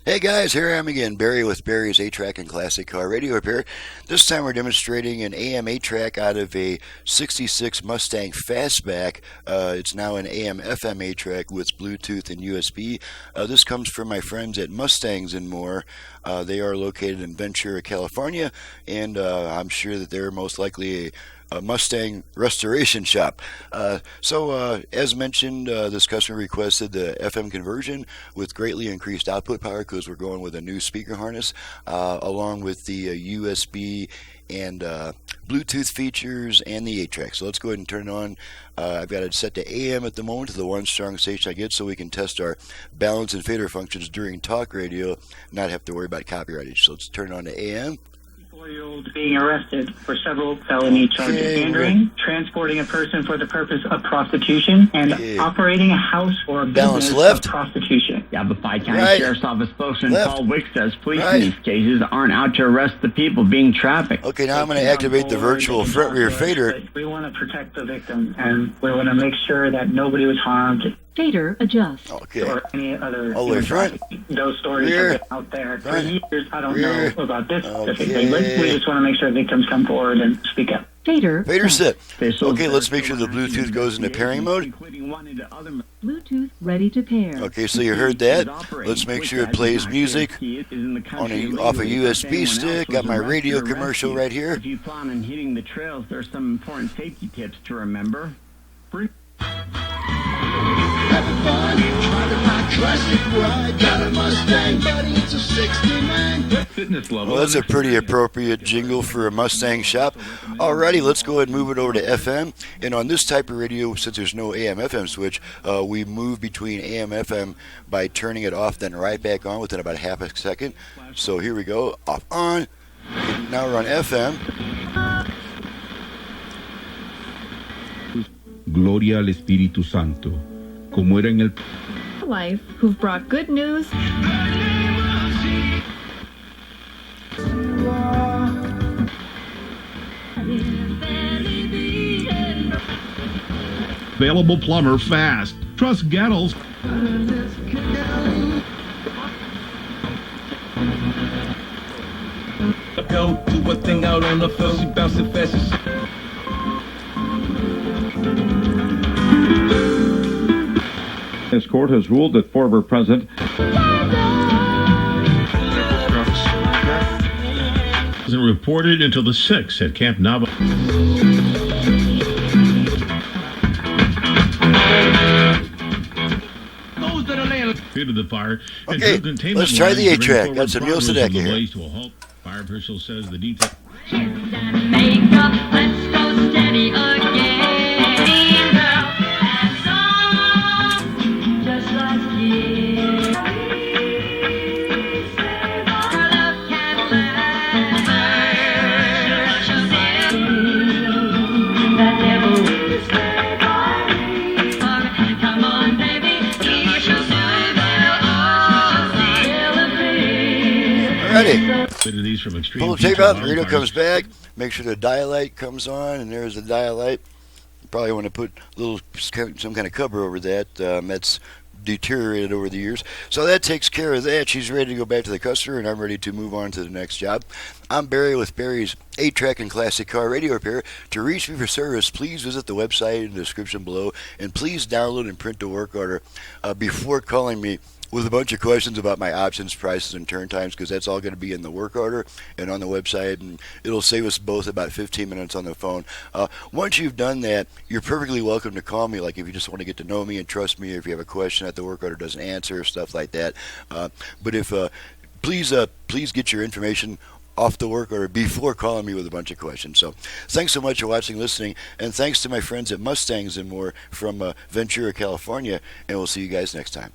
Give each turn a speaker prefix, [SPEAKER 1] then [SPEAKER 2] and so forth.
[SPEAKER 1] Hey guys, here I am again, Barry with Barry's 8-track and classic car radio repair. This time we're demonstrating an AM 8-track out of a 66 Mustang Fastback. It's now an AM-FM 8-track with Bluetooth and USB. This comes from my friends at Mustangs and More. They are located in Ventura, California, and I'm sure that they're most likely a Mustang restoration shop. As mentioned, this customer requested the FM conversion with greatly increased output power because we're going with a new speaker harness, along with the USB and Bluetooth features and the 8-track. So let's go ahead and turn it on. I've got it set to AM at the moment, to the one strong station I get, so we can test our balance and fader functions during talk radio, not have to worry about copyrightage. So let's turn it on to AM.
[SPEAKER 2] 4-year-old being arrested for several felony charges: pandering, transporting a person for the purpose of prostitution, and operating a house or a business of prostitution.
[SPEAKER 3] Yavapai County Sheriff's Office spokesman Paul Wick says police in these cases aren't out to arrest the people being trafficked.
[SPEAKER 1] Okay, now I'm going to activate the virtual front rear fader.
[SPEAKER 2] We want to protect the victim, and we want to make sure that nobody was harmed.
[SPEAKER 4] Fader adjust.
[SPEAKER 1] Okay.
[SPEAKER 2] Or any other
[SPEAKER 1] all the way front.
[SPEAKER 2] Those stories have been out there for years. I don't know about this specific thing, but we just want to make sure victims come forward and speak up.
[SPEAKER 4] Fader
[SPEAKER 1] set. Okay, let's make sure the Bluetooth goes into pairing mode.
[SPEAKER 4] Bluetooth ready to pair.
[SPEAKER 1] Okay, so you heard that. Let's make sure it plays music off a USB stick. Got my radio commercial right here.
[SPEAKER 3] If you plan on hitting the trails, there are some important safety tips to remember.
[SPEAKER 5] Having fun, driving my classic ride. Got a Mustang, buddy, it's a 69.
[SPEAKER 6] Fitness level.
[SPEAKER 1] Well, that's a pretty appropriate jingle for a Mustang shop. Alrighty, let's go ahead and move it over to FM. And on this type of radio, since there's no AM-FM switch, we move between AM-FM by turning it off, then right back on within about half a second. So here we go, off, on. Now we're on FM.
[SPEAKER 6] Gloria al Espíritu Santo, como era en el
[SPEAKER 4] Life, who've brought good news.
[SPEAKER 6] available plumber fast. Trust Gettles.
[SPEAKER 7] Go do a thing out on the field, she bouncing fast as
[SPEAKER 8] This court has ruled that former President
[SPEAKER 6] isn't reported until the 6th at Camp Nava. To the fire.
[SPEAKER 1] Okay, let's try the 8-track. Got some Neil Sedeka here.
[SPEAKER 6] To a halt. Fire official says the detail.
[SPEAKER 9] Let's go steady again. Just last year. Our love can last. That devil is there by me. Come on, baby. We shall
[SPEAKER 1] Ready.
[SPEAKER 6] These from extreme
[SPEAKER 1] Pull the tape out, the radio comes back. Make sure the dial light comes on, and there's the dial light. You probably want to put a little some kind of cover over that. That's deteriorated over the years. So that takes care of that. She's ready to go back to the customer, and I'm ready to move on to the next job. I'm Barry with Barry's 8-track and classic car radio repair. To reach me for service, please visit the website in the description below, and please download and print the work order before calling me with a bunch of questions about my options, prices, and turn times, because that's all going to be in the work order and on the website, and it'll save us both about 15 minutes on the phone. Once you've done that, you're perfectly welcome to call me, like if you just want to get to know me and trust me, or if you have a question that the work order doesn't answer, stuff like that. But if please get your information off the work order before calling me with a bunch of questions. So thanks so much for watching, listening, and thanks to my friends at Mustangs and More from Ventura, California, and we'll see you guys next time.